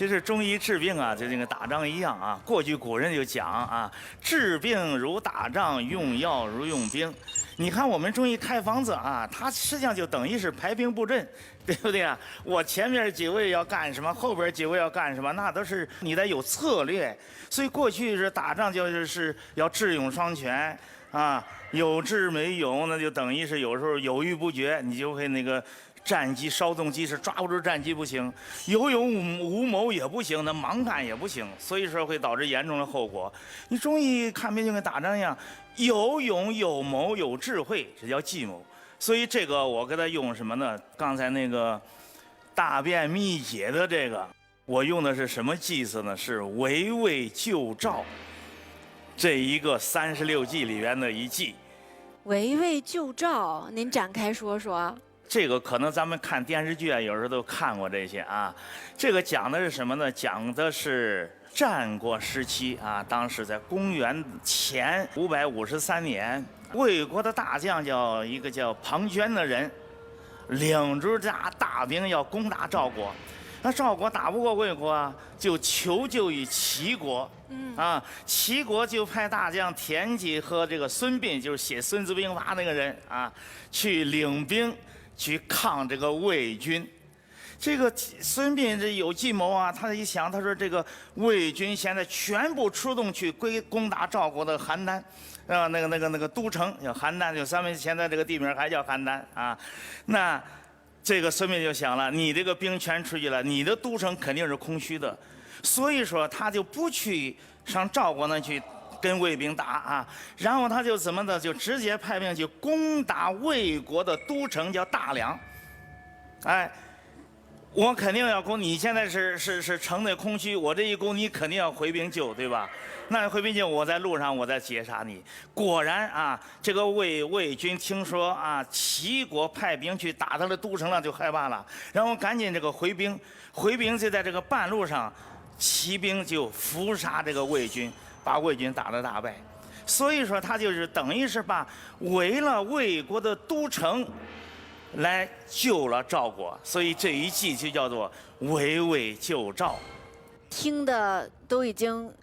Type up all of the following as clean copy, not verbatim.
其实中医治病啊，就跟打仗一样啊。过去古人就讲啊，治病如打仗，用药如用兵。你看我们中医开方子啊，它实际上就等于是排兵布阵，对不对啊？我前面几位要干什么，后边几位要干什么，那都是你得有策略。所以过去是打仗就是要智勇双全啊，有智没勇，那就等于是有时候犹豫不决，你就会那个。战机稍纵即逝，抓不住战机不行，有勇无谋也不行，那盲干也不行，所以说会导致严重的后果。你中医看病就跟打仗一样，有勇有谋有智慧，这叫计谋。所以这个我给他用什么呢？刚才那个大便秘解的这个，我用的是什么计策呢？是围魏救赵这一个36计里边的一计。围魏救赵，您展开说说。这个可能咱们看电视剧啊，有时候都看过这些啊。这个讲的是什么呢？讲的是战国时期啊，当时在公元前553年，魏国的大将一个叫庞涓的人，领着大兵要攻打赵国。那赵国打不过魏国啊，就求救于齐国。齐国就派大将田忌和这个孙膑，就是写《孙子兵法》那个人啊，去领兵。去抗这个魏军，这个孙膑这有计谋啊！他一想，他说这个魏军现在全部出动去攻打赵国的邯郸，那个都城叫邯郸，就咱们现在这个地名还叫邯郸啊。那这个孙膑就想了，你这个兵全出去了，你的都城肯定是空虚的，所以说他就不去上赵国那去。跟魏兵打啊，然后他就怎么的，就直接派兵去攻打魏国的都城，叫大梁。哎，我肯定要攻，你现在是城内空虚，我这一攻，你肯定要回兵救，对吧？那回兵救，我在路上我再截杀你。果然啊，这个魏军听说啊，齐国派兵去打他的都城了，就害怕了，然后赶紧这个回兵就在这个半路上，齐兵就伏杀这个魏军。把魏军打得大败，所以说他就是等于是把围了魏国的都城，来救了赵国，所以这一计就叫做围魏救赵。听的都已经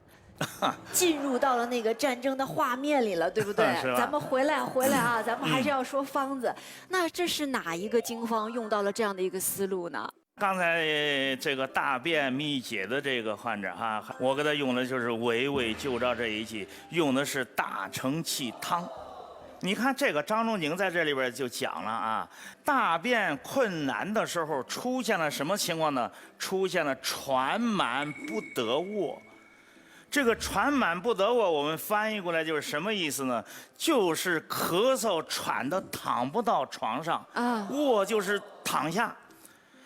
进入到了那个战争的画面里了，对不对？咱们回来啊，咱们还是要说方子。那这是哪一个经方用到了这样的一个思路呢？刚才这个大便秘解的这个患者哈，我给他用的就是围魏救赵这一计，用的是大承气汤。你看这个张仲景在这里边就讲了啊，大便困难的时候出现了什么情况呢？出现了喘满不得卧。这个喘满不得卧，我们翻译过来就是什么意思呢？就是咳嗽喘得躺不到床上啊，卧就是躺下。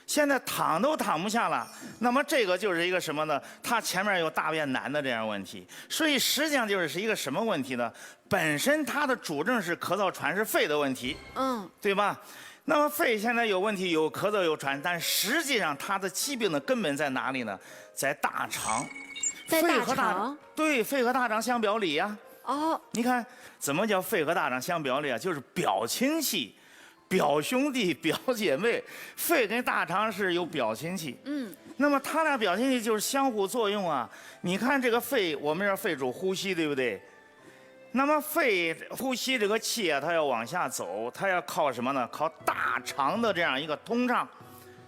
现在躺都躺不下了，那么这个就是一个什么呢？他前面有大便难的这样问题，所以实际上就是一个什么问题呢？本身他的主症是咳嗽喘，是肺的问题，对吧？那么肺现在有问题，有咳嗽有喘，但实际上他的疾病的根本在哪里呢？在大肠。在大肠？对，肺和大肠相表里呀。哦，你看怎么叫肺和大肠相表里啊？就是表亲戚。表兄弟、表姐妹，肺跟大肠是有表亲戚。那么他俩表亲戚就是相互作用啊。你看这个肺，我们这肺主呼吸，对不对？那么肺呼吸这个气啊，它要往下走，它要靠什么呢？靠大肠的这样一个通畅，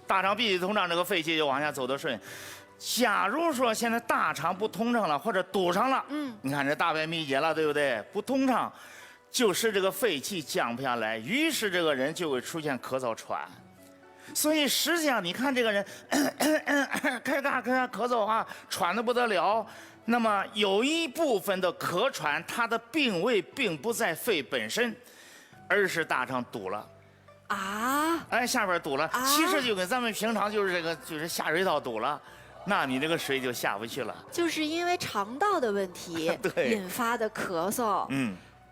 大肠必须通畅，这个肺气就往下走得顺。假如说现在大肠不通畅了，或者堵上了，你看这大便秘结了，对不对？不通畅。就是这个肺气降不下来，于是这个人就会出现咳嗽喘。所以实际上你看这个人开大咳嗽啊，喘得不得了。那么有一部分的咳喘，它的病位并不在肺本身，而是大肠堵了。啊？哎，下边堵了，其实就跟咱们平常就是这个就是下水道堵了。那你这个水就下不去了。就是因为肠道的问题引发的咳嗽。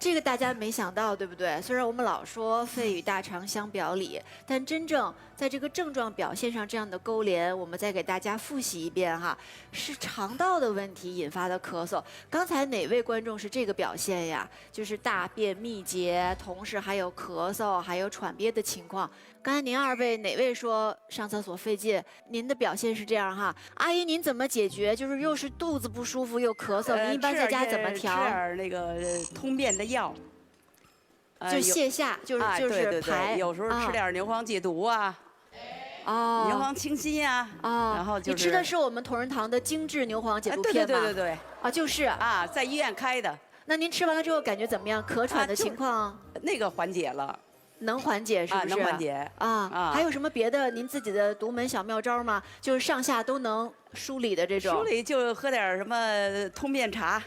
这个大家没想到，对不对？虽然我们老说肺与大肠相表里，但真正在这个症状表现上这样的勾连，我们再给大家复习一遍哈，是肠道的问题引发的咳嗽。刚才哪位观众是这个表现呀？就是大便秘结，同时还有咳嗽，还有喘憋的情况。刚才您二位哪位说上厕所费劲？您的表现是这样哈，阿姨您怎么解决？就是又是肚子不舒服又咳嗽，您一般在家怎么调？吃点那个通便的药，就泻下，就是排。有时候吃点牛黄解毒啊。哦，牛黄清心啊，然后就是你吃的是我们同仁堂的精致牛黄解毒片吗？对，啊，就是啊，在医院开的。那您吃完了之后感觉怎么样？咳喘的情况？那个缓解了，能缓解是不是？能缓解啊。还有什么别的您自己的独门小妙招吗？就是上下都能梳理的这种。梳理就喝点什么通便茶。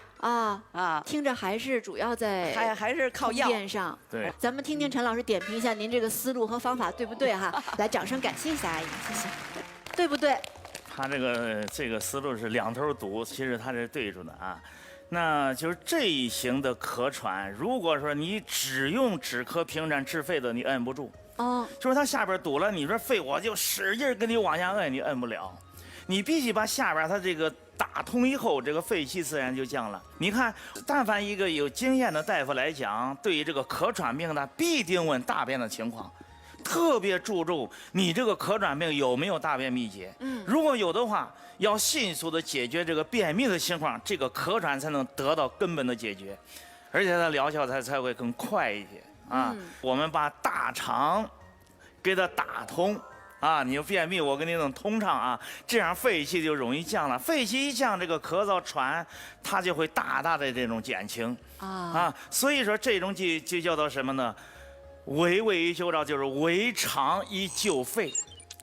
听着还是主要在还是靠药上。对，咱们听听陈老师点评一下您这个思路和方法对不对哈？来，掌声感谢一下阿姨，谢谢。对不对？他这个思路是两头堵，其实他是对住的啊。那就是这一型的咳喘，如果说你只用止咳平喘治肺的，你摁不住。就是它下边堵了，你说肺我就使劲给你往下摁，你摁不了。你必须把下边它这个打通以后，这个肺气自然就降了。你看，但凡一个有经验的大夫来讲，对于这个咳喘病呢，必定问大便的情况，特别注重你这个咳喘病有没有大便秘结。如果有的话，要迅速的解决这个便秘的情况，这个咳喘才能得到根本的解决，而且它疗效才会更快一些啊。我们把大肠给它打通。你有便秘，我给你弄通畅啊，这样肺气就容易降了。肺气一降，这个咳嗽喘，它就会大大的这种减轻所以说这种就叫做什么呢？围胃以救赵，就是围肠以救肺。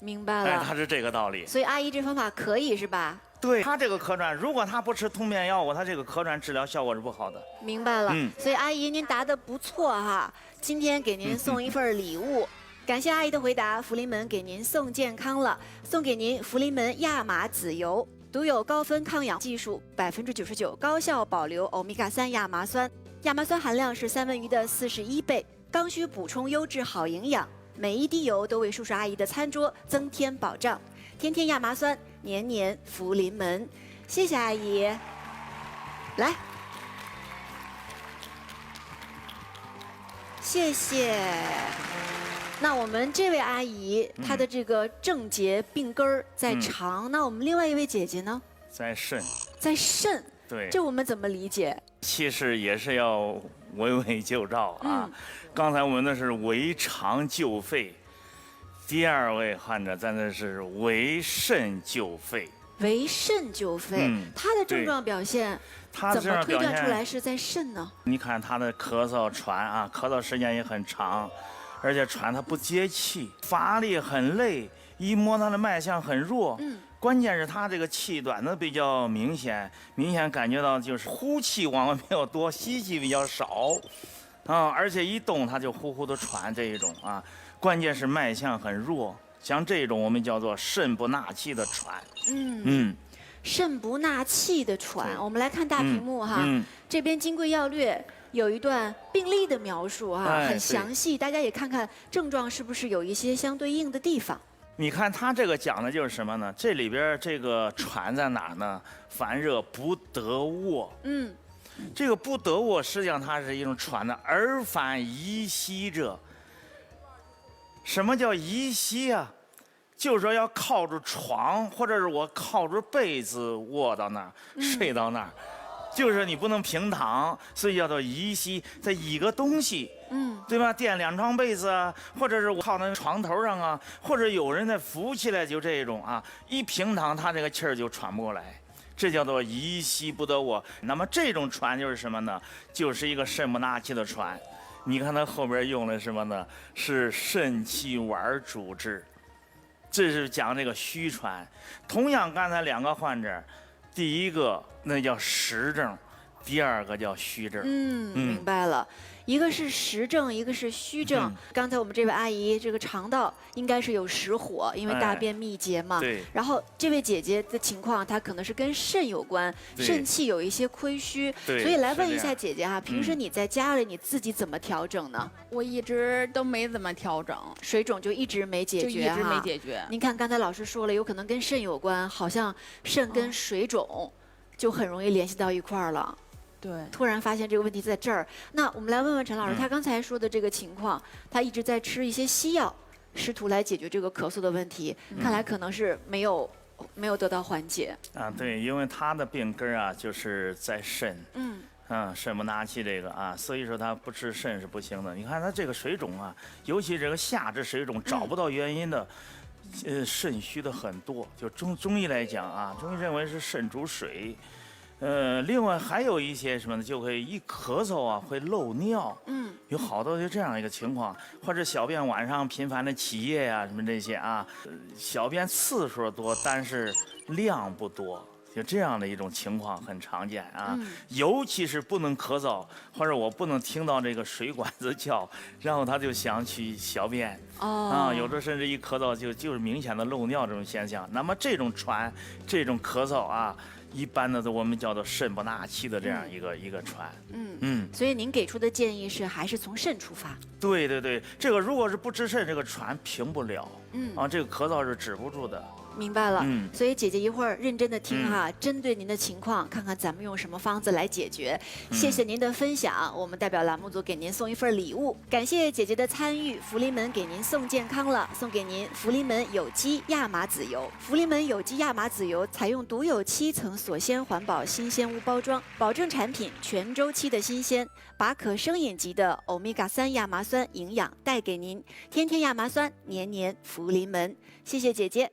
明白了，它是这个道理。所以阿姨这方法可以是吧？对，他这个咳喘，如果他不吃通便药物，他这个咳喘治疗效果是不好的。明白了，所以阿姨您答得不错哈，今天给您送一份礼物。感谢阿姨的回答，福临门给您送健康了，送给您福临门亚麻籽油，独有高分抗氧技术，99%高效保留欧米伽3亚麻酸，亚麻酸含量是三文鱼的41倍，刚需补充优质好营养，每一滴油都为叔叔阿姨的餐桌增添保障，天天亚麻酸，年年福临门。谢谢阿姨，来，谢谢。那我们这位阿姨，她的这个症结病根儿在肠，那我们另外一位姐姐呢？在肾。在肾。对。这我们怎么理解？其实也是要围魏救赵啊。刚才我们那是围肠救肺，第二位患者咱这是围肾救肺。围肾救肺，他的症状表现怎么推断出来是在肾呢？你看他的咳嗽喘咳嗽时间也很长。而且喘他不接气，乏力很累，一摸他的脉象很弱。关键是他这个气短的比较明显感觉到就是呼气往外比较多，吸气比较少，而且一动他就呼呼的喘这一种关键是脉象很弱，像这种我们叫做肾不纳气的喘。肾不纳气的喘，我们来看大屏幕哈，这边《金匮要略》。有一段病例的描述很详细，大家也看看症状是不是有一些相对应的地方。你看他这个讲的就是什么呢？这里边这个喘在哪儿呢？烦热不得卧。这个不得卧，实际上它是一种喘的耳烦宜息者。什么叫宜息啊？就是说要靠着床，或者是我靠着被子卧到那儿，睡到那儿。就是你不能平躺，所以叫做宜息，再倚个东西，对吧？垫两床被子或者是我靠那床头上或者有人再扶起来，就这种一平躺他这个气儿就喘不过来，这叫做宜息不得卧。那么这种喘就是什么呢？就是一个肾不纳气的喘。你看他后边用的什么呢？是肾气丸主治，这是讲这个虚喘。同样刚才两个患者。第一个那叫实症，第二个叫虚症。明白了，一个是实症，一个是虚症。刚才我们这位阿姨这个肠道应该是有实火，因为大便秘结嘛。对。然后这位姐姐的情况，她可能是跟肾有关，肾气有一些亏虚。对。所以来问一下姐姐平时你在家里你自己怎么调整呢？我一直都没怎么调整，水肿就一直没解决，就一直没解决。您看刚才老师说了，有可能跟肾有关，好像肾跟水肿就很容易联系到一块儿了。对，突然发现这个问题在这儿。那我们来问问陈老师，他刚才说的这个情况，他一直在吃一些西药，试图来解决这个咳嗽的问题，看来可能是没有得到缓解。对，因为他的病根啊就是在肾。肾不纳气这个啊，所以说他不治肾是不行的。你看他这个水肿啊，尤其这个下肢水肿找不到原因的，肾虚的很多。就中医来讲啊，中医认为是肾主水。另外还有一些什么呢？就会一咳嗽啊会漏尿。有好多就这样一个情况，或者小便晚上频繁的起夜呀，什么这些啊，小便次数多，但是量不多。就这样的一种情况很常见啊，尤其是不能咳嗽，或者我不能听到这个水管子叫，然后他就想去小便。有的甚至一咳嗽就是明显的漏尿这种现象。那么这种这种咳嗽啊，一般的我们叫做肾不纳气的这样一个传。所以您给出的建议是还是从肾出发？对，这个如果是不治肾，这个传平不了。这个咳嗽是止不住的。明白了，所以姐姐一会儿认真的听哈，针对您的情况，看看咱们用什么方子来解决。谢谢您的分享，我们代表栏目组给您送一份礼物，感谢姐姐的参与。福临门给您送健康了，送给您福临门有机亚麻籽油。福临门有机亚麻籽油采用独有7层锁鲜环保新鲜无包装，保证产品全周期的新鲜，把可生饮级的欧米伽3亚麻酸营养带给您。天天亚麻酸，年年福临门。谢谢姐姐。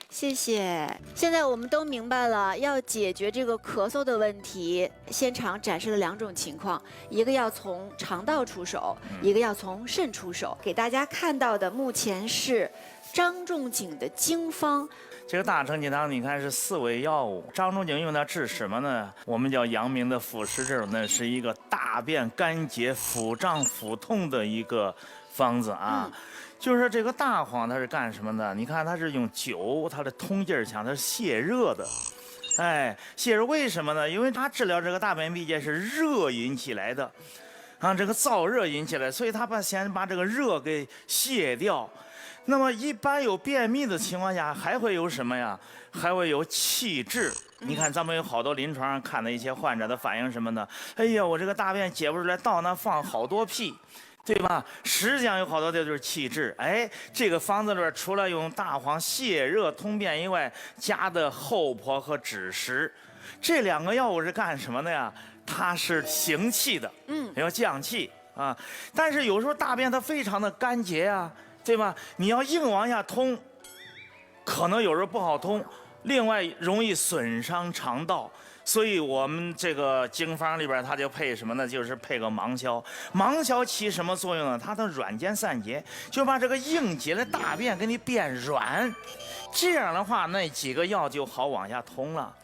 谢谢。现在我们都明白了，要解决这个咳嗽的问题，现场展示了2种情况，一个要从肠道出手，一个要从肾出手。给大家看到的目前是张仲景的经方。这个大承气汤，你看是4味药物。张仲景用它治什么呢？我们叫阳明的腑实症，那是一个大便干结、腹胀、腹痛的一个方子啊。就是这个大黄它是干什么的？你看它是用酒，它的通劲儿强，它是泻热的。泻热为什么呢？因为它治疗这个大便秘结是热引起来的，这个燥热引起来，所以它先把这个热给泻掉。那么一般有便秘的情况下，还会有什么呀？还会有气滞。你看咱们有好多临床上看的一些患者的反应什么的，哎呀，我这个大便解不出来，到那放好多屁。对吧？实际上有好多的就是气滞。这个方子里边除了用大黄泻热通便以外，加的厚朴和枳实，这2个药物是干什么的呀？它是行气的，要降气啊。但是有时候大便它非常的干结啊，对吧？你要硬往下通，可能有时候不好通，另外容易损伤肠道。所以我们这个经方里边，它就配什么呢？就是配个芒硝。芒硝起什么作用呢？它的软坚散结，就把这个硬结的大便给你变软。这样的话，那几个药就好往下通了。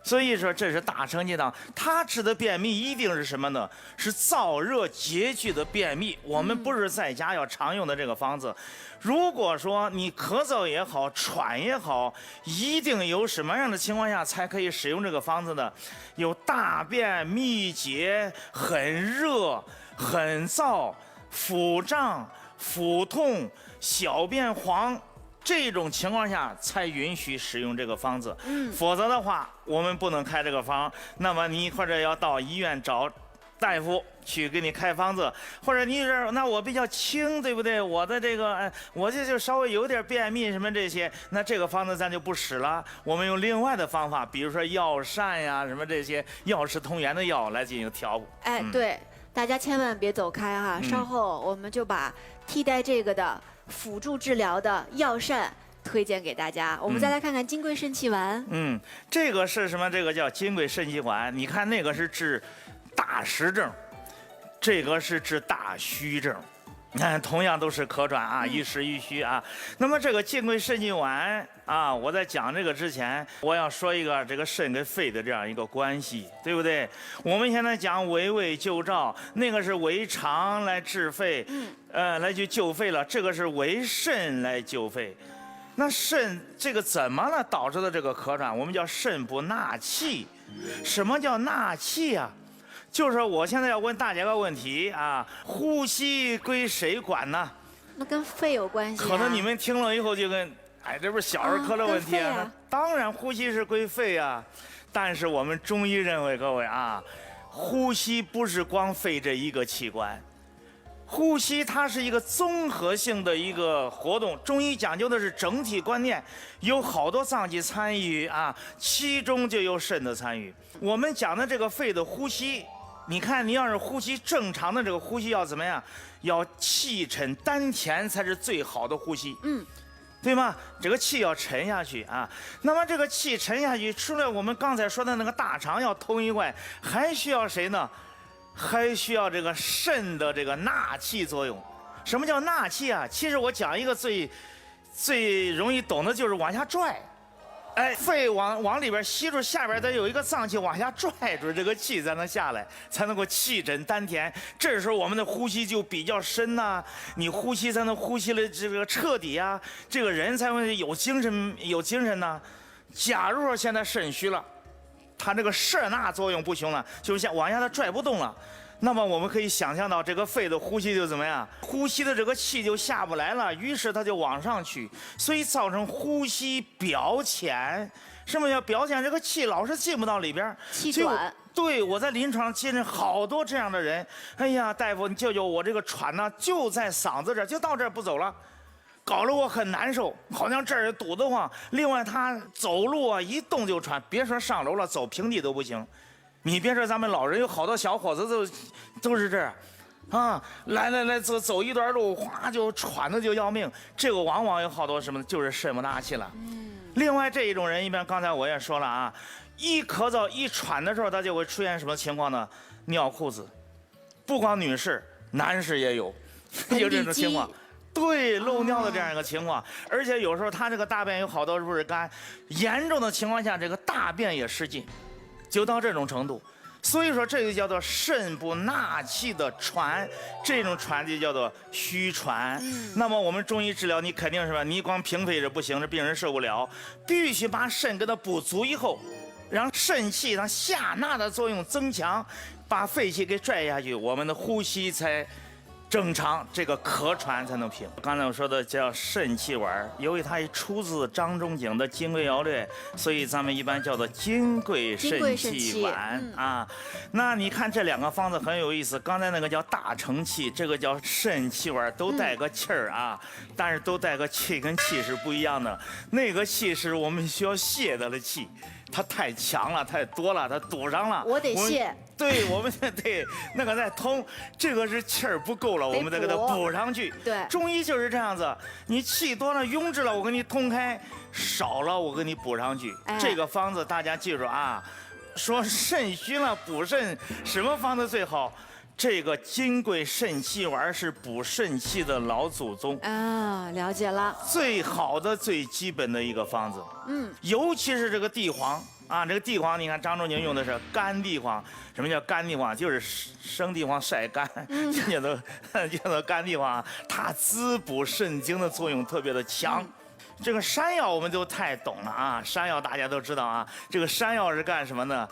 所以说，这是大承气汤，它治的便秘一定是什么呢？是燥热结聚的便秘。我们不是在家要常用的这个方子。如果说你咳嗽也好，喘也好，一定有什么样的情况下才可以使用这个方子呢？有大便秘结、很热、很燥、腹胀、腹痛、小便黄。这种情况下才允许使用这个方子，否则的话我们不能开这个方。那么你或者要到医院找大夫去给你开方子，或者你这那我比较轻，对不对？我的这个我这就稍微有点便秘什么这些，那这个方子咱就不使了。我们用另外的方法，比如说药膳呀什么这些药食同源的药来进行调补。对，大家千万别走开哈，稍后我们就把替代这个的辅助治疗的药膳推荐给大家。我们再来看看金匮肾气丸。这个是什么？这个叫金匮肾气丸。你看那个是治大实症，这个是治大虚症。同样都是咳喘啊，一实一虚啊。那么这个金匮肾气丸啊，我在讲这个之前，我要说一个这个肾跟肺的这样一个关系，对不对？我们现在讲围胃救赵，那个是围肠来治肺，来去救肺了，这个是围肾来救肺。那肾这个怎么了导致的这个咳喘？我们叫肾不纳气。什么叫纳气啊？就是我现在要问大家个问题啊，呼吸归谁管呢？那跟肺有关系。可能你们听了以后就跟，这不是小儿科的问题啊？那当然呼吸是归肺啊，但是我们中医认为，各位啊，呼吸不是光肺这一个器官，呼吸它是一个综合性的一个活动，中医讲究的是整体观念，有好多脏器参与啊，其中就有肾的参与。我们讲的这个肺的呼吸，你看你要是呼吸正常的这个呼吸要怎么样？要气沉丹田才是最好的呼吸。对吗？这个气要沉下去啊。那么这个气沉下去，除了我们刚才说的那个大肠要通以外，还需要谁呢？还需要这个肾的这个纳气作用。什么叫纳气啊？其实我讲一个最容易懂的就是往下拽。哎，肺往里边吸住，下边得有一个脏器往下拽住，这个气才能下来，才能够气沉丹田。这时候我们的呼吸就比较深呐，你呼吸才能呼吸的这个彻底啊，这个人才会有精神呐。假如说现在肾虚了，它这个摄纳作用不行了，就是往下它拽不动了。那么我们可以想象到，这个肺的呼吸就怎么样？呼吸的这个气就下不来了，于是它就往上去，所以造成呼吸表浅。什么叫表浅？这个气老是进不到里边，气短。对，我在临床接诊好多这样的人。哎呀，大夫，你救救我，这个喘呢就在嗓子这儿，就到这儿不走了，搞得我很难受，好像这儿堵得慌。另外，他走路啊一动就喘，别说上楼了，走平地都不行。你别说咱们老人，有好多小伙子都是这样，啊，来走一段路，哗就喘的就要命。这个往往有好多什么，就是肾不纳气了。另外这一种人，一般刚才我也说了啊，一咳嗽一喘的时候，他就会出现什么情况呢？尿裤子，不光女士，男士也有，有这种情况。对，漏尿的这样一个情况，而且有时候他这个大便有好多不是干，严重的情况下，这个大便也失禁。就到这种程度，所以说这个叫做肾不纳气的喘，这种喘就叫做虚喘。那么我们中医治疗，你肯定是吧？你光平肺是不行，这病人受不了，必须把肾给它补足以后，让肾气让下纳的作用增强，把肺气给拽下去，我们的呼吸才正常，这个咳喘才能平。刚才我说的叫肾气丸，由于它出自张仲景的《金匮要略》，所以咱们一般叫做金匮肾气丸啊。那你看这两个方子很有意思，刚才那个叫大承气，这个叫肾气丸，都带个气儿啊，但是都带个气，跟气是不一样的。那个气是我们需要泄的气，它太强了，太多了，它堵上了，我得泄。对，我们对那个再通，这个是气儿不够了，我们得给它补上去。对，中医就是这样子，你气多了壅滞了，我给你通开；少了，我给你补上去。这个方子大家记住啊，说肾虚了补肾，什么方子最好？这个金匮肾气丸是补肾气的老祖宗啊，了解了。最好的、最基本的一个方子。尤其是这个地黄。啊，这个地黄，你看张仲景用的是干地黄。什么叫干地黄？就是生地黄晒干，叫做干地黄。它滋补肾精的作用特别的强。这个山药我们都太懂了啊，山药大家都知道啊。这个山药是干什么呢？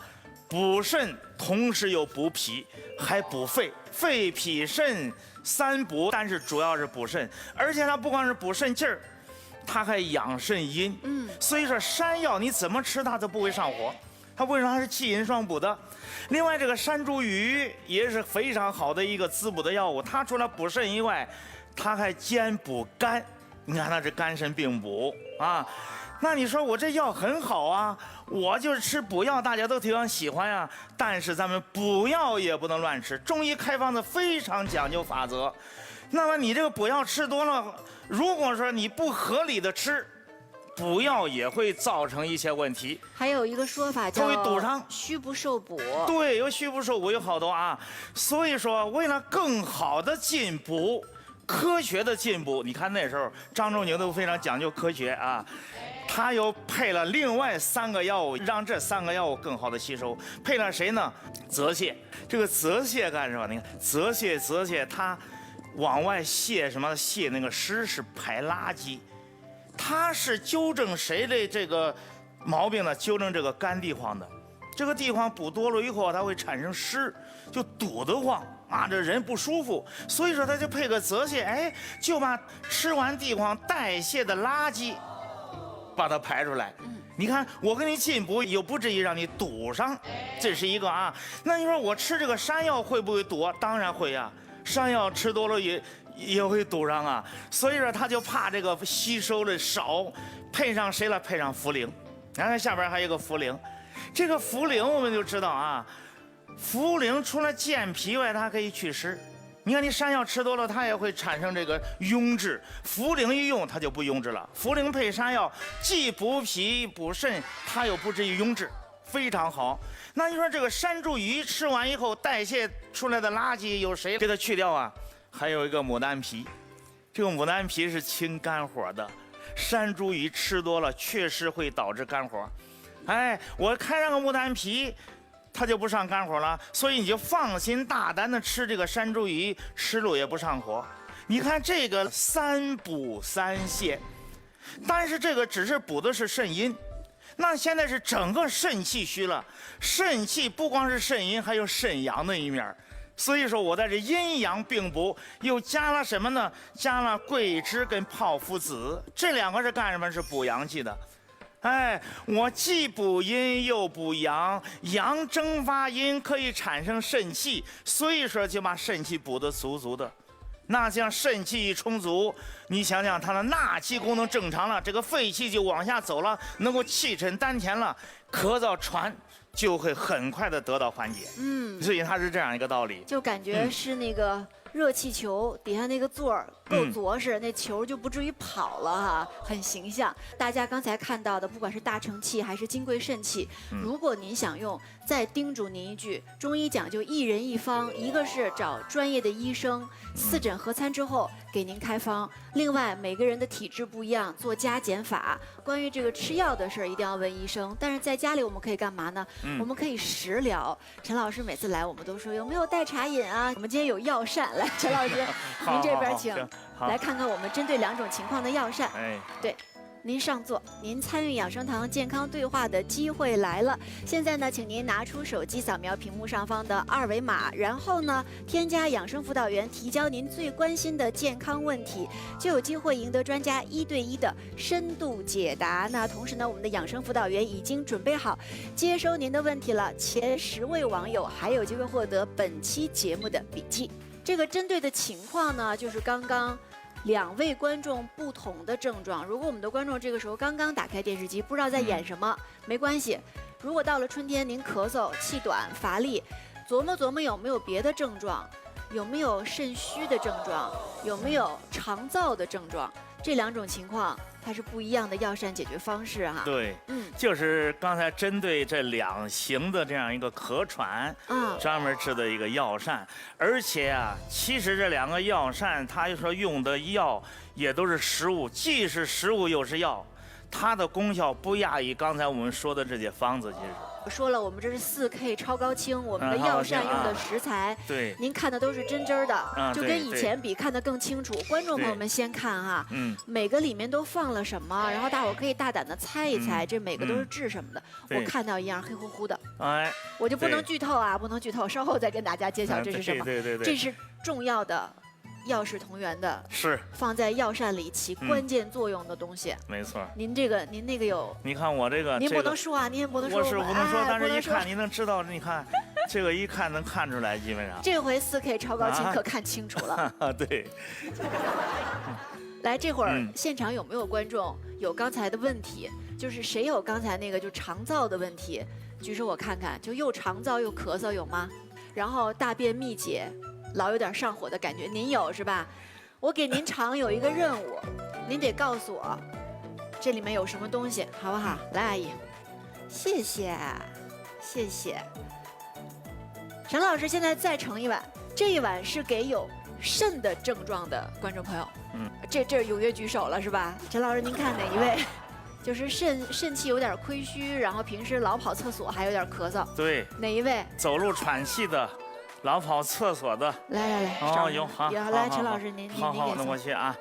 补肾，同时又补脾，还补肺，肺脾肾三补。但是主要是补肾，而且它不光是补肾气儿。它还养肾阴，所以说山药你怎么吃它都不会上火，它为什么它是气阴双补的？另外这个山茱萸也是非常好的一个滋补的药物，它除了补肾以外，它还兼补肝，你看它是肝肾并补啊。那你说我这药很好啊，我就是吃补药，大家都非常喜欢呀。但是咱们补药也不能乱吃，中医开方子非常讲究法则。那么你这个补药吃多了，如果说你不合理的吃，补药也会造成一些问题。还有一个说法叫会堵上，虚不受补。对，有虚不受补有好多啊。所以说，为了更好的进补，科学的进补，你看那时候张仲景都非常讲究科学啊。他又配了另外3个药物，让这3个药物更好的吸收。配了谁呢？泽泻。这个泽泻干什么？你看泽泻，它往外泄什么？泄那个湿，是排垃圾。它是纠正谁的这个毛病呢？纠正这个干地黄的。这个地黄补多了以后，它会产生湿，就堵得慌啊，这人不舒服。所以说他就配个泽泻，哎，就把吃完地黄代谢的垃圾把它排出来。你看我给你进补，又不至于让你堵上，这是一个啊。那你说我吃这个山药会不会堵？当然会呀。山药吃多了也会堵上啊，所以说他就怕这个吸收的少，配上谁了？配上茯苓，你看下边还有一个茯苓，这个茯苓我们就知道啊，茯苓除了健脾外，它还可以祛湿。你看你山药吃多了，它也会产生这个壅滞，茯苓一用它就不壅滞了。茯苓配山药，既补脾补肾，它又不至于壅滞，非常好。那你说这个山茱萸吃完以后，代谢出来的垃圾有谁给它去掉啊？还有一个牡丹皮，这个牡丹皮是清肝火的，山茱萸吃多了确实会导致肝火。哎，我开上个牡丹皮，它就不上肝火了，所以你就放心大胆的吃这个山茱萸，吃了也不上火。你看这个3补3泻，但是这个只是补的是肾阴，那现在是整个肾气虚了，肾气不光是肾阴，还有肾阳的一面。所以说我在这阴阳并补，又加了什么呢？加了桂枝跟泡附子，这2个是干什么？是补阳气的。哎，我既补阴又补阳，阳蒸发阴可以产生肾气，所以说就把肾气补得足足的。那像肾气一充足，你想想它的纳气功能正常了，这个肺气就往下走了，能够气沉丹田了，咳嗽喘就会很快的得到缓解。所以它是这样一个道理。就感觉是那个热气球底下那个座儿够着实，那球就不至于跑了哈，很形象。大家刚才看到的，不管是大承气还是金匮肾气，如果您想用，再叮嘱您一句，中医讲究一人一方，一个是找专业的医生4诊合参之后给您开方，另外每个人的体质不一样，做加减法。关于这个吃药的事儿一定要问医生，但是在家里我们可以干嘛呢？我们可以食疗。陈老师每次来我们都说有没有带茶饮啊？我们今天有药膳，来陈老师您这边请，来看看我们针对2种情况的药膳。对。您上座，您参与养生堂健康对话的机会来了。现在呢，请您拿出手机扫描屏幕上方的2维码，然后呢，添加养生辅导员，提交您最关心的健康问题，就有机会赢得专家1对1的深度解答。那同时呢，我们的养生辅导员已经准备好接收您的问题了。前10位网友还有机会获得本期节目的笔记。这个针对的情况呢，就是刚刚2位观众不同的症状。如果我们的观众这个时候刚刚打开电视机，不知道在演什么，没关系。如果到了春天您咳嗽、气短、乏力，琢磨琢磨有没有别的症状，有没有肾虚的症状，有没有肠燥的症状，这2种情况它是不一样的药膳解决方式哈。对，就是刚才针对这2型的这样一个咳喘，专门制的一个药膳。而且啊，其实这2个药膳，它说用的药也都是食物，既是食物又是药，它的功效不亚于刚才我们说的这些方子。其实我说了，我们这是4K 超高清，我们的药膳用的食材，对，您看的都是真真的，就跟以前比看得更清楚。观众朋友们先看哈，每个里面都放了什么，然后大伙可以大胆的猜一猜，这每个都是治什么的。我看到一样黑乎乎的，我就不能剧透啊，不能剧透，稍后再跟大家揭晓这是什么。这是重要的。药食同源的，是放在药膳里起关键作用的东西。没错。您那个有？你看我这个，您不能说啊，您也不能说。我是不能说，但是一看您能知道，你看这个一看能看出来，基本上。这回4K 超高清可看清楚了。对。来，这会儿现场有没有观众有刚才的问题？就是谁有刚才那个就肠燥的问题，举手我看看。就又肠燥又咳嗽有吗？然后大便秘结。老有点上火的感觉，您有是吧？我给您厂有一个任务，您得告诉我这里面有什么东西，好不好？来，阿姨，谢谢，谢谢。陈老师现在再盛一碗，这一碗是给有肾的症状的观众朋友。这踊跃举手了是吧？陈老师，您看哪一位？就是肾气有点亏虚，然后平时老跑厕所，还有点咳嗽。对。哪一位？走路喘气的。老跑厕所的，来，哦，有好，来，陈老师您好，那我去啊，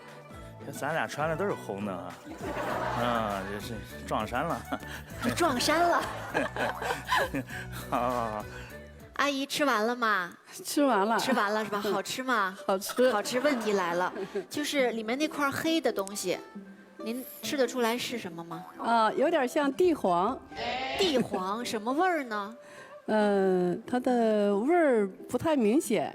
咱俩穿的都是红的啊，这是撞衫了，撞衫了，好，阿姨吃完了吗？吃完了是吧？好吃吗？好吃，好吃。问题来了，就是里面那块黑的东西，您吃得出来是什么吗？有点像地黄。地黄什么味儿呢？它的味儿不太明显。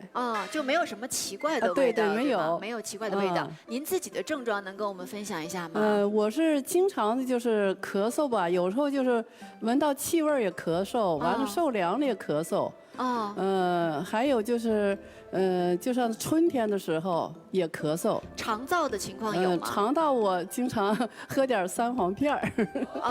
就没有什么奇怪的味道。对，没有奇怪的味道。您自己的症状能跟我们分享一下吗？我是经常的就是咳嗽吧，有时候就是闻到气味也咳嗽，完了受凉了也咳嗽。还有就是，就像春天的时候也咳嗽。肠燥的情况有吗？肠道我经常喝点三黄片儿。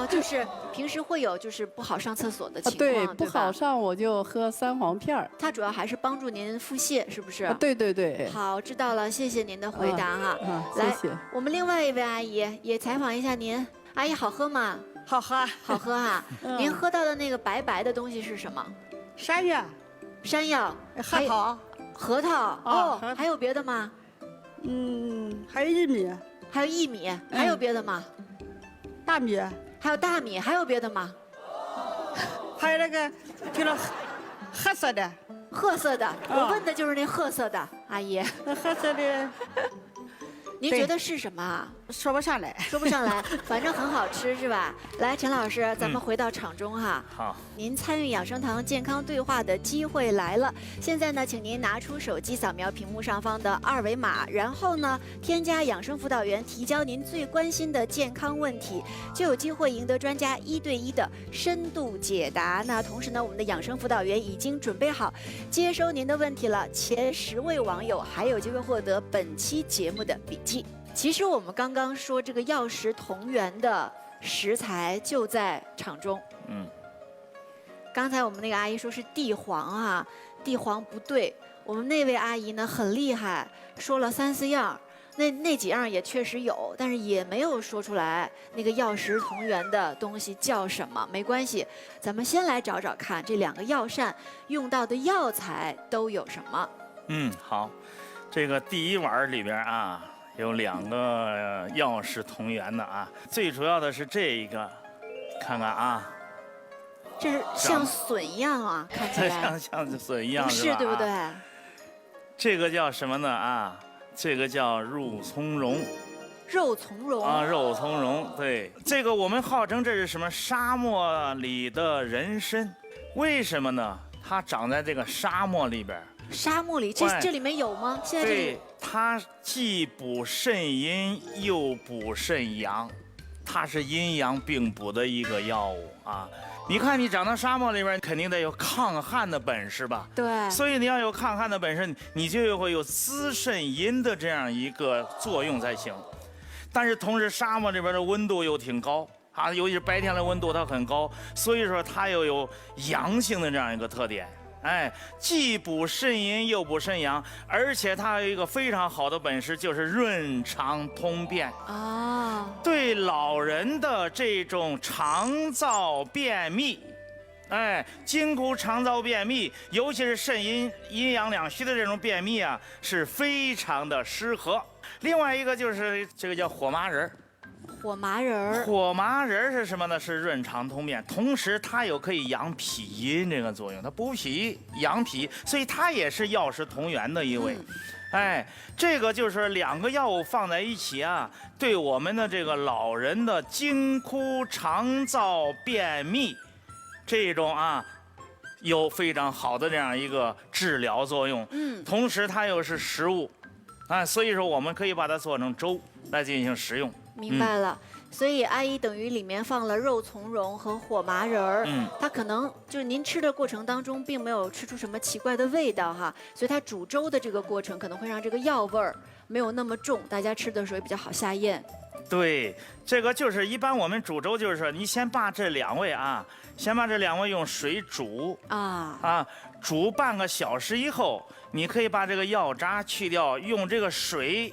就是平时会有就是不好上厕所的情况，对，不好上我就喝三黄片儿。它主要还是帮助您腹泻，是不是？对。好，知道了，谢谢您的回答哈。谢谢。我们另外一位阿姨也采访一下您，阿姨好喝吗？好喝，好喝哈。您喝到的那个白白的东西是什么？山药。山药，核桃，还有别的吗？还有薏米，还有别的吗？大米，还有大米，还有别的吗？还有那个就是褐色的，我问的就是那褐色的，阿姨。那褐色的，您觉得是什么啊？说不上来，反正很好吃是吧？来，陈老师，咱们回到场中哈。好。您参与养生堂健康对话的机会来了。现在呢，请您拿出手机扫描屏幕上方的2维码，然后呢，添加养生辅导员，提交您最关心的健康问题，就有机会赢得专家1对1的深度解答。那同时呢，我们的养生辅导员已经准备好接收您的问题了。前10位网友还有机会获得本期节目的笔记。其实我们刚刚说这个药食同源的食材就在场中。刚才我们那个阿姨说是地黄啊，地黄不对。我们那位阿姨呢很厉害，说了3、4样，那几样也确实有，但是也没有说出来那个药食同源的东西叫什么。没关系，咱们先来找找看这2个药膳用到的药材都有什么。好，这个第一碗里边啊。有2个药食同源的啊，最主要的是这一个，看看啊，这是像笋一样啊，看起来像笋一样是吧？对不对？这个叫什么呢啊？这个叫肉苁蓉。肉苁蓉啊，肉苁蓉，对，这个我们号称这是什么沙漠里的人参，为什么呢？它长在这个沙漠里边。沙漠里，这里面有吗？现在这里。对，它既补肾阴又补肾阳，它是阴阳并补的一个药物啊。你看，你长到沙漠里边，肯定得有抗旱的本事吧？对。所以你要有抗旱的本事，你就会有滋肾阴的这样一个作用才行。但是同时，沙漠这边的温度又挺高啊，尤其是白天的温度它很高，所以说它又有阳性的这样一个特点。既补肾阴又补肾阳，而且它有一个非常好的本事，就是润肠通便啊。对老人的这种肠燥便秘，筋骨肠燥便秘，尤其是肾阴阳两虚的这种便秘啊，是非常的适合。另外一个就是这个叫火麻仁。火麻仁是什么呢？是润肠通便，同时它有可以养脾阴这个作用，它补脾养脾，所以它也是药食同源的一味。这个就是2个药物放在一起啊，对我们的这个老人的筋枯肠燥便秘这种啊，有非常好的这样一个治疗作用。同时它又是食物所以说我们可以把它做成粥来进行食用。明白了，所以阿姨等于里面放了肉苁蓉和火麻仁儿，它可能就是您吃的过程当中并没有吃出什么奇怪的味道哈，所以它煮粥的这个过程可能会让这个药味儿没有那么重，大家吃的时候也比较好下咽。对，这个就是一般我们煮粥就是说，你先把这2味啊，先把这2味用水煮煮半个小时以后，你可以把这个药渣去掉，用这个水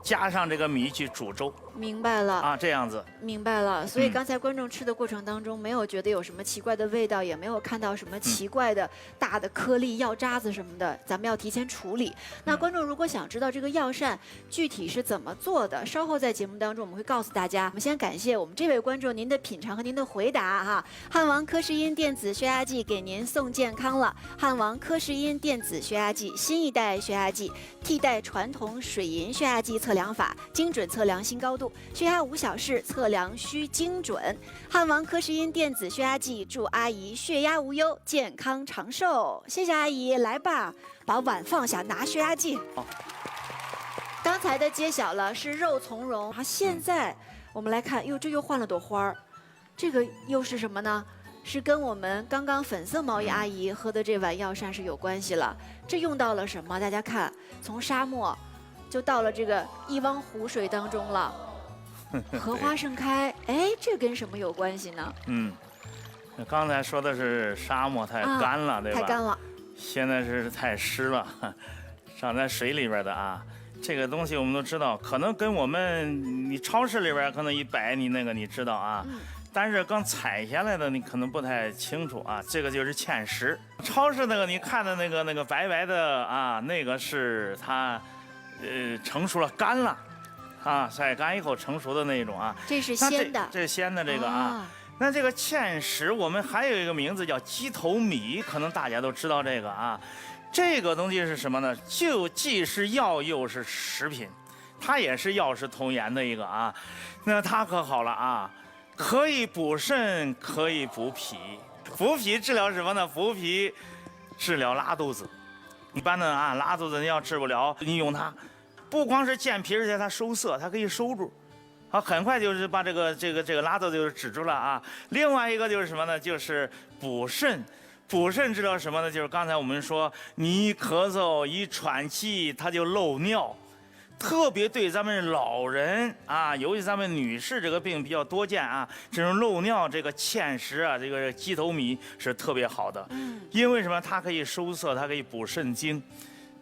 加上这个米去煮粥。明白了啊，这样子。明白了，所以刚才观众吃的过程当中，没有觉得有什么奇怪的味道，也没有看到什么奇怪的大的颗粒、药渣子什么的，咱们要提前处理。那观众如果想知道这个药膳具体是怎么做的，稍后在节目当中我们会告诉大家。我们先感谢我们这位观众您的品尝和您的回答哈。汉王科氏因电子血压计给您送健康了，汉王科氏因电子血压计，新一代血压计，替代传统水银血压计测量法，精准测量心高度。度，血压5小时，测量需精准。汉王科氏因电子血压计，祝阿姨血压无忧，健康长寿。谢谢阿姨，来吧，把碗放下，拿血压计。刚才的揭晓了是肉苁蓉，好，现在我们来看，哟，这又换了朵花儿，这个又是什么呢？是跟我们刚刚粉色毛衣阿姨喝的这碗药膳是有关系了。这用到了什么？大家看，从沙漠就到了这个一汪湖水当中了。荷花盛开，哎，这跟什么有关系呢？刚才说的是沙漠太干了，对吧？太干了。现在是太湿了，长在水里边的啊。这个东西我们都知道，可能跟我们你超市里边可能一摆你那个你知道啊。但是刚采下来的你可能不太清楚啊，这个就是芡实。超市那个你看的那个白白的啊，那个是它，成熟了干了，啊，晒干以后成熟的那种啊。这是鲜的，这是鲜的这个啊。那这个芡实我们还有一个名字叫鸡头米，可能大家都知道这个啊。这个东西是什么呢？就既是药又是食品，它也是药食同源的一个啊。那它可好了啊。可以补肾，可以补脾。补脾治疗什么呢？补脾治疗拉肚子。一般的啊，拉肚子你要治不了，你用它，不光是健脾，而且它收涩，它可以收住，啊，很快就是把这个拉肚子就止住了啊。另外一个就是什么呢？就是补肾。补肾治疗什么呢？就是刚才我们说，你一咳嗽一喘气，它就漏尿。特别对咱们老人啊，尤其咱们女士这个病比较多见啊，这种漏尿，这个芡实啊，这个鸡头米是特别好的。因为什么？它可以收涩，它可以补肾精。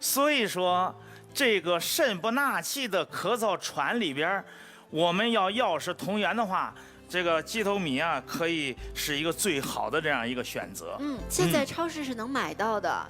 所以说，这个肾不纳气的咳嗽喘里边，我们要药食同源的话，这个鸡头米啊，可以是一个最好的这样一个选择。现在超市是能买到的。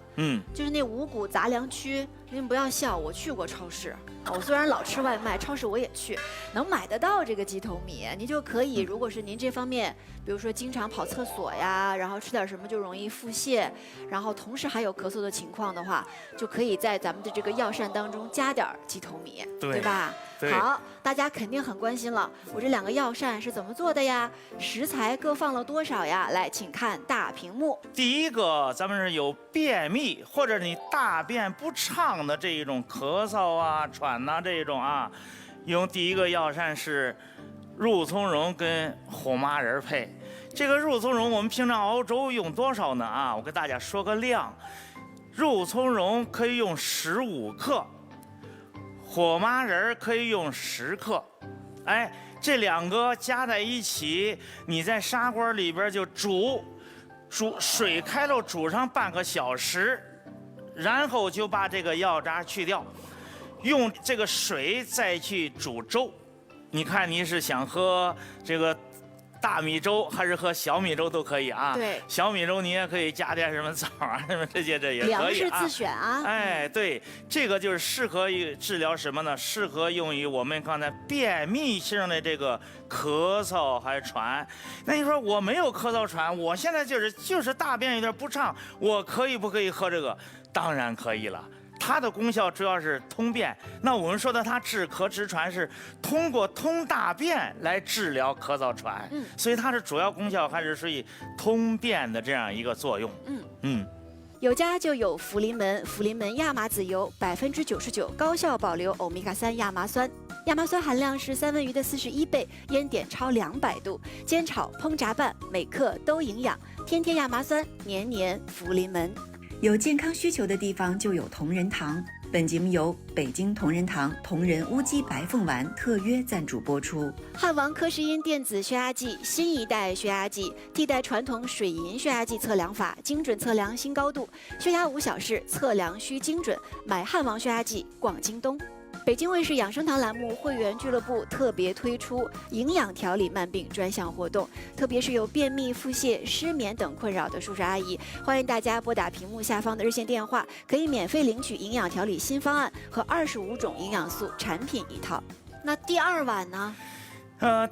就是那五谷杂粮区，您不要笑，我去过超市。我虽然老吃外卖，超市我也去，能买得到这个鸡头米，你就可以。如果是您这方面，比如说经常跑厕所呀，然后吃点什么就容易腹泻，然后同时还有咳嗽的情况的话，就可以在咱们的这个药膳当中加点鸡头米，对吧？好，大家肯定很关心了，我这2个药膳是怎么做的呀？食材各放了多少呀？来，请看大屏幕。第一个，咱们是有便秘或者你大便不畅的这一种咳嗽啊、喘呐这种啊，用第一个药膳是肉苁蓉跟火麻仁配。这个肉苁蓉我们平常熬粥用多少呢？啊，我给大家说个量，肉苁蓉可以用15克。火麻仁可以用10克，哎，这2个加在一起，你在砂锅里边就煮水开了，煮上半个小时，然后就把这个药渣去掉，用这个水再去煮粥。你看你是想喝这个大米粥还是喝小米粥都可以啊。对，小米粥你也可以加点什么枣啊，什么这也可以啊。粮食自选啊。哎，对，这个就是适合于治疗什么呢？适合用于我们刚才便秘性的这个咳嗽还是喘。那你说我没有咳嗽喘，我现在就是大便有点不畅，我可以不可以喝这个？当然可以了。它的功效主要是通便，那我们说的它治咳治喘是通过通大便来治疗咳嗽喘，所以它的主要功效还是属于通便的这样一个作用。有家就有福临门，福临门亚麻籽油99%高效保留欧米伽3亚麻酸，亚麻酸含量是三文鱼的41倍，烟点超200度，煎炒烹炸拌每克都营养，天天亚麻酸，年年福临门。有健康需求的地方就有同仁堂。本节目由北京同仁堂同仁乌鸡白凤丸特约赞助播出。汉王科氏因电子血压计，新一代血压计，替代传统水银血压计测量法，精准测量新高度，血压5小时，测量需精准。买汉王血压计，逛京东。北京卫视养生堂栏目会员俱乐部特别推出营养调理慢病专项活动，特别是有便秘、腹泻、失眠等困扰的叔叔阿姨，欢迎大家拨打屏幕下方的热线电话，可以免费领取营养调理新方案和25种营养素产品一套。那第2碗呢？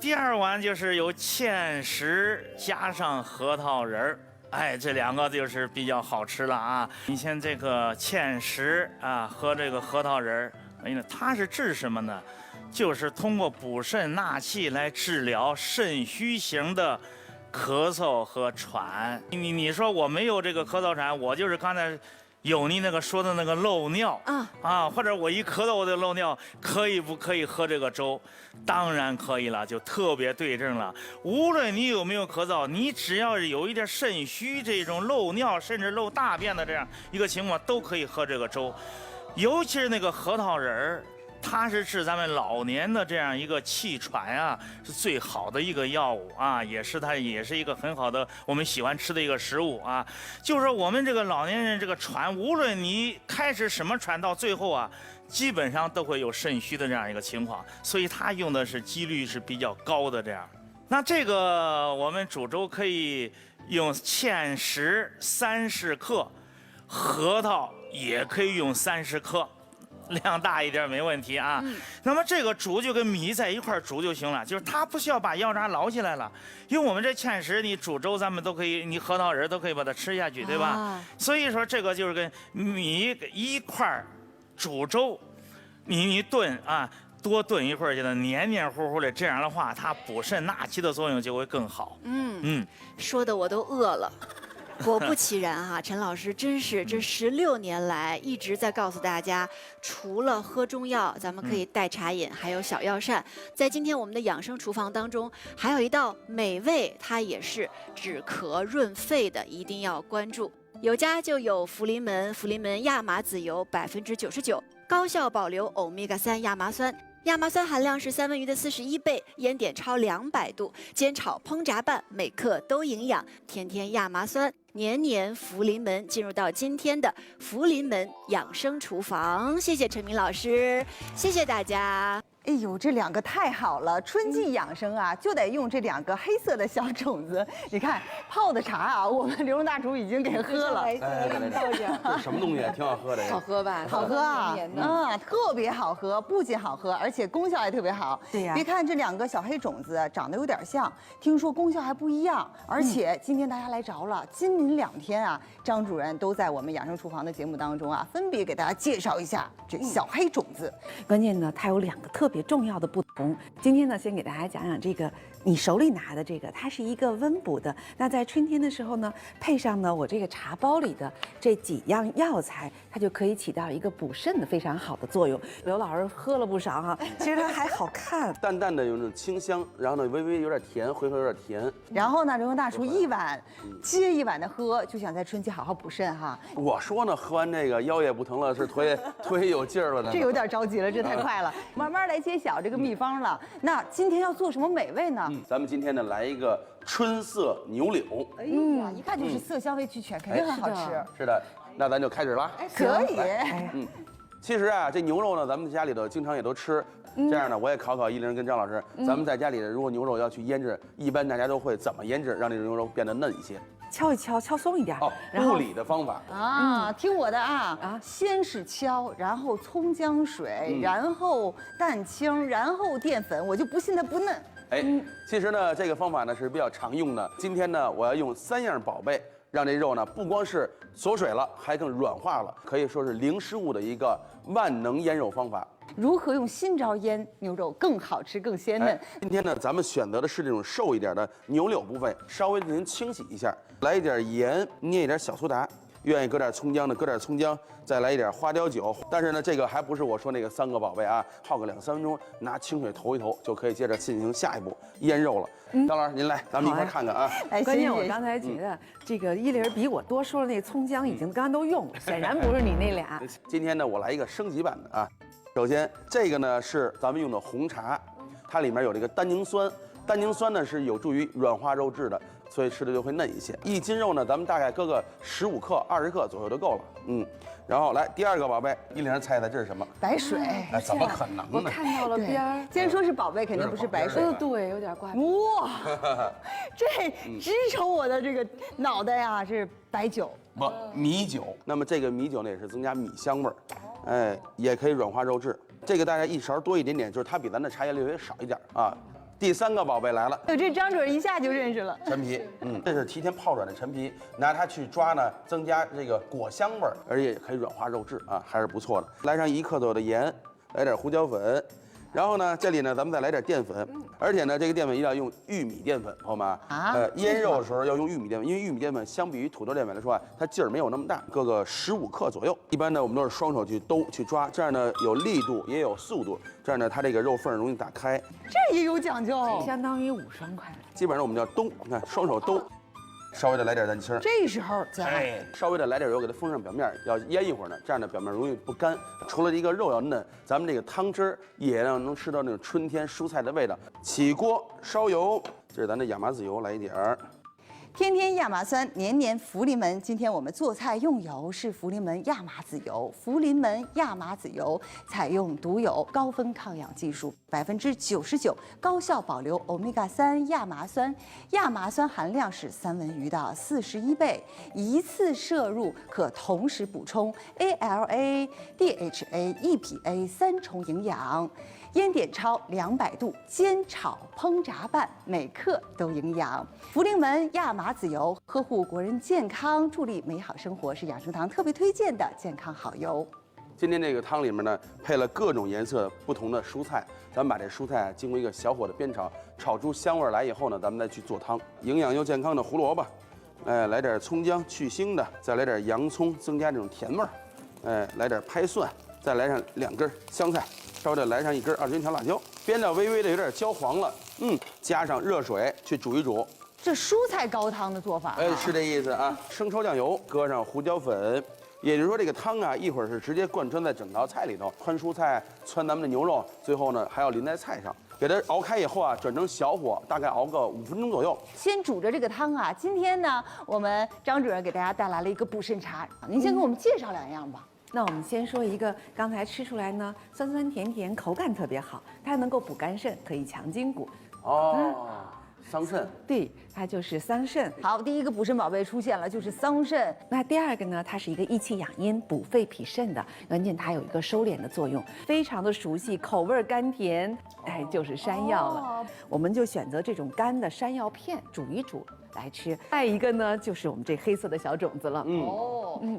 第2碗就是有芡实加上核桃仁儿。哎，这2个就是比较好吃了啊！你像这个芡实啊和这个核桃仁儿，哎呀，它是治什么呢？就是通过补肾纳气来治疗肾虚型的咳嗽和喘。你说我没有这个咳嗽喘，我就是刚才有你那个说的那个漏尿或者我一咳嗽我就漏尿，可以不可以喝这个粥？当然可以了，就特别对症了。无论你有没有咳嗽，你只要是有一点肾虚这种漏尿甚至漏大便的这样一个情况，都可以喝这个粥。尤其是那个核桃仁儿，它是治咱们老年的这样一个气喘啊，是最好的一个药物啊，它也是一个很好的我们喜欢吃的一个食物啊。就是说我们这个老年人这个喘，无论你开始什么喘，到最后啊，基本上都会有肾虚的这样一个情况，所以它用的是几率是比较高的这样。那这个我们煮粥可以用芡实30克，核桃也可以用30克。量大一点没问题啊。那么这个煮就跟米在一块煮就行了，就是它不需要把药渣捞起来了，因为我们这芡实你煮粥咱们都可以，你核桃仁都可以把它吃下去，对吧？所以说这个就是跟米一块煮粥，你炖啊，多炖一会儿，给它黏黏糊糊的，这样的话它补肾纳气的作用就会更好。说的我都饿了。果不其然哈，陈老师真是这16年来一直在告诉大家，除了喝中药，咱们可以代茶饮，还有小药膳。在今天我们的养生厨房当中，还有一道美味，它也是止咳润肺的，一定要关注。有家就有福临门亚麻籽油99%，高效保留欧米伽3亚麻酸。亚麻酸含量是三文鱼的41倍，烟点超200度，煎炒烹炸拌，每克都营养。天天亚麻酸，年年福临门。进入到今天的福临门养生厨房，谢谢陈明老师，谢谢大家。哎呦，这2个太好了！春季养生啊，就得用这2个黑色的小种子。你看泡的茶啊，我们刘荣大厨已经给喝了。这什么东西？挺好喝的。好喝吧？好喝啊！特别好喝，不仅好喝，而且功效也特别好。对呀。别看这2个小黑种子长得有点像，听说功效还不一样。而且今天大家来着了，今明2天啊，张主任都在我们养生厨房的节目当中啊，分别给大家介绍一下这小黑种子。关键呢，它有2个特别重要的不同。今天呢，先给大家讲讲这个你手里拿的这个，它是一个温补的。那在春天的时候呢，配上呢我这个茶包里的这几样药材，它就可以起到一个补肾的非常好的作用。刘老师喝了不少哈，其实它还好看，淡淡的有那种清香，然后呢微微有点甜，回头有点甜。然后呢，刘荣大厨一碗接一碗的喝，就想在春季好好补肾哈。我说呢，喝完这个腰也不疼了，是腿有劲儿了呢。这有点着急了，这太快了，慢慢来揭晓这个秘方了。那今天要做什么美味呢？咱们今天呢来一个春色牛柳。哎呀，一看就是色香味俱全，肯定很好吃。是的，那咱就开始了。可以。其实啊，这牛肉呢，咱们家里头经常也都吃。这样呢，我也考依林跟张老师，咱们在家里如果牛肉要去腌制，一般大家都会怎么腌制，让这个牛肉变得嫩一些？敲一敲，敲松一点。物理的方法啊，听我的啊，先是敲，然后葱姜水，然后蛋清，然后淀粉，我就不信它不嫩。其实呢，这个方法呢是比较常用的。今天呢，我要用3样宝贝，让这肉呢不光是锁水了，还更软化了，可以说是零失误的一个万能腌肉方法。如何用新招腌牛肉更好吃、更鲜嫩？今天呢，咱们选择的是这种瘦一点的牛柳部分，稍微进行清洗一下，来一点盐，捏一点小苏打，愿意搁点葱姜的搁点葱姜，再来一点花雕酒。但是呢，这个还不是我说那个3个宝贝啊，泡个2、3分钟，拿清水投一投，就可以接着进行下一步腌肉了。张老师，您来，咱们一块看看啊。关键我刚才觉得这个依林比我多说了，那个葱姜已经刚刚都用了，显然不是你那俩。今天呢，我来一个升级版的啊。首先，这个呢是咱们用的红茶，它里面有这个单宁酸，单宁酸呢是有助于软化肉质的，所以吃的就会嫩一些。1斤肉呢，咱们大概搁个15克、20克左右就够了。然后来第2个宝贝，依林猜猜这是什么？白水。怎么可能呢？我看到了边儿。既然说是宝贝，肯定不是白水。对，有点怪。哇，这直冲我的这个脑袋呀，是白酒。不，米酒。那么这个米酒呢，也是增加米香味儿，也可以软化肉质。这个大概1勺多一点点，就是它比咱的茶叶略微少一点啊。第3个宝贝来了，这张主任一下就认识了。陈皮，这是提前泡软的陈皮，拿它去抓呢，增加这个果香味儿，而且也可以软化肉质啊，还是不错的。来上1克左右的盐，来点胡椒粉，然后呢，这里呢咱们再来点淀粉，而且呢这个淀粉一定要用玉米淀粉，朋友们腌肉的时候要用玉米淀粉，因为玉米淀粉相比于土豆淀粉来说啊，它劲儿没有那么大，各个15克左右。一般呢我们都是双手去兜去抓，这样呢有力度也有速度，这样呢它这个肉缝容易打开。这也有讲究，相当于5双筷。基本上我们叫兜，你看双手兜。稍微的来点蛋清，这时候加，稍微的来点油，给它封上表面，要腌一会儿呢，这样的表面容易不干。除了一个肉要嫩，咱们这个汤汁也能吃到那种春天蔬菜的味道。起锅烧油，这是咱的亚麻籽油，来一点儿。天天亚麻酸，年年福临门。今天我们做菜用油是福临门亚麻籽油，福临门亚麻籽油采用独有高分抗氧技术，99%高效保留欧米伽3亚麻酸，亚麻酸含量是三文鱼的41倍，一次摄入可同时补充 ALA、DHA、EPA 3重营养。烟点焯200度，煎炒烹炸拌，每克都营养。福临门亚麻籽油，呵护国人健康，助力美好生活，是养生堂特别推荐的健康好油。今天这个汤里面呢，配了各种颜色不同的蔬菜，咱们把这蔬菜经过一个小火的煸炒，炒出香味来以后呢，咱们再去做汤。营养又健康的胡萝卜，来点葱姜去腥的，再来点洋葱增加这种甜味儿，来点拍蒜，再来上2根香菜。稍微的来上1根2针条辣椒，煸到微微的有点焦黄了，加上热水去煮一煮。这蔬菜高汤的做法，是这意思啊。生抽酱油，搁上胡椒粉，也就是说这个汤啊，一会儿是直接贯穿在整道菜里头，汆蔬菜，汆咱们的牛肉，最后呢还要淋在菜上，给它熬开以后啊，转成小火，大概熬个5分钟左右。先煮着这个汤啊。今天呢，我们张主任给大家带来了一个补肾茶，您先给我们介绍2样吧。那我们先说一个，刚才吃出来呢，酸酸甜甜，口感特别好，它能够补肝肾，可以强筋骨。桑葚，对，它就是桑葚。好，第一个补肾宝贝出现了，就是桑葚。那第2个呢，它是一个益气养阴、补肺脾肾的，关键它有一个收敛的作用，非常的熟悉，口味甘甜，就是山药了。我们就选择这种干的山药片，煮一煮来吃。再一个呢，就是我们这黑色的小种子了。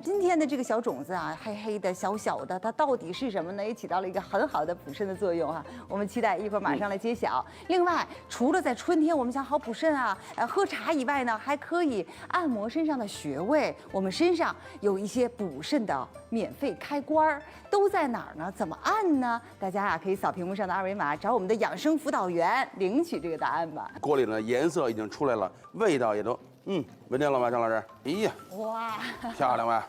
今天的这个小种子啊，黑黑的、小小的，它到底是什么呢？也起到了一个很好的补肾的作用哈。我们期待一会儿马上来揭晓。另外，除了在春天我们想好补肾啊，喝茶以外呢，还可以按摩身上的穴位。我们身上有一些补肾的免费开关都在哪儿呢？怎么按呢？大家啊可以扫屏幕上的2维码，找我们的养生辅导员领取这个答案吧。锅里呢颜色已经出来了，味道也都闻见了吗，张老师？哎呀，哇，漂亮吧？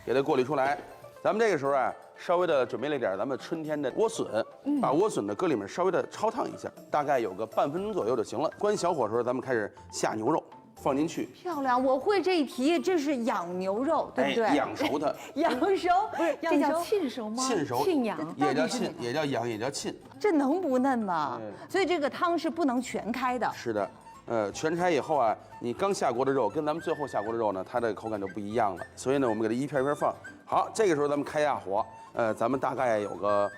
给它过滤出来。咱们这个时候啊，稍微的准备了一点咱们春天的莴笋，把莴笋呢搁里面稍微的焯烫一下，大概有个半分钟左右就行了。关小火的时候，咱们开始下牛肉。放进去，漂亮！我会这一题，这是养牛肉，对不对？养熟它，养熟不是这叫沁熟吗？沁熟，沁养也叫沁，也叫养，也叫沁。这能不嫩吗？所以这个汤是不能全开的。是的，全开以后啊，你刚下锅的肉跟咱们最后下锅的肉呢，它的口感就不一样了。所以呢，我们给它一片一片放。好，这个时候咱们开下火，咱们大概有个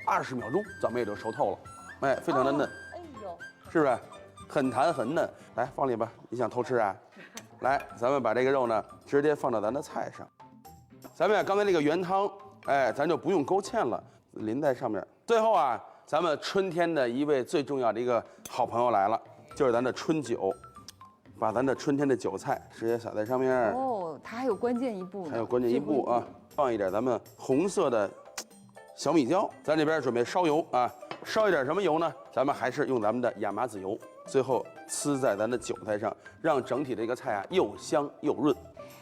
20秒钟，咱们也就熟透了，非常的嫩。哎呦，是不是？很弹很嫩，来放里吧。你想偷吃啊？来，咱们把这个肉呢直接放到咱的菜上。咱们刚才那个原汤，咱就不用勾芡了，淋在上面。最后啊，咱们春天的一位最重要的一个好朋友来了，就是咱的春韭。把咱的春天的韭菜直接撒在上面。哦，它还有关键一步呢。还有关键一步啊，放一点咱们红色的小米椒。咱这边准备烧油啊，烧一点什么油呢？咱们还是用咱们的亚麻籽油。最后呲在咱的韭菜上，让整体这个菜啊又香又润。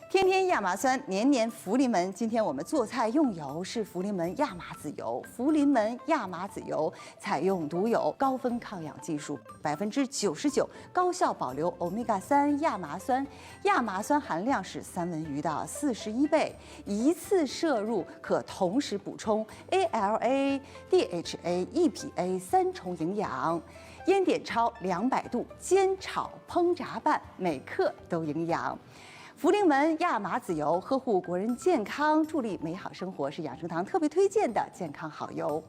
天天亚麻酸，年年福临门。今天我们做菜用油是福临门亚麻籽油，福临门亚麻籽油采用独有高分抗氧技术，99%高效保留欧米伽3亚麻酸，亚麻酸含量是三文鱼的41倍，一次摄入可同时补充 ALA、DHA、EPA 3重营养。烟点焯200度，煎炒烹炸拌，每克都营养。福临门亚麻籽油，呵护国人健康，助力美好生活，是养生堂特别推荐的健康好油。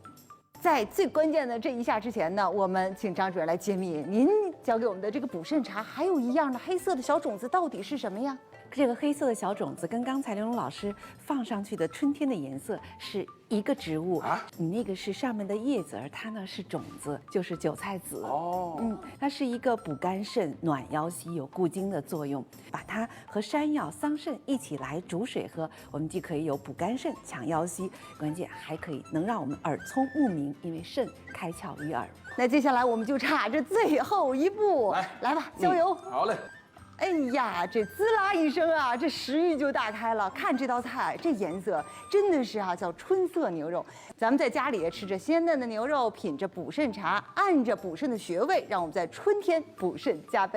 在最关键的这一下之前呢，我们请张主任来揭秘，您教给我们的这个补肾茶，还有一样的黑色的小种子到底是什么呀？这个黑色的小种子跟刚才刘龙老师放上去的春天的颜色是一个植物啊，你那个是上面的叶子，而它呢是种子，就是韭菜籽。哦，它是一个补肝肾、暖腰膝、有固精的作用。把它和山药、桑葚一起来煮水喝，我们既可以有补肝肾、强腰膝，关键还可以能让我们耳聪目明，因为肾开窍于耳。那接下来我们就差这最后一步，来吧，浇油。好嘞。哎呀，这滋啦一声啊，这食欲就大开了。看这道菜，这颜色真的是啊，叫春色牛肉。咱们在家里吃着鲜嫩的牛肉，品着补肾茶，按着补肾的穴位，让我们在春天补肾加倍。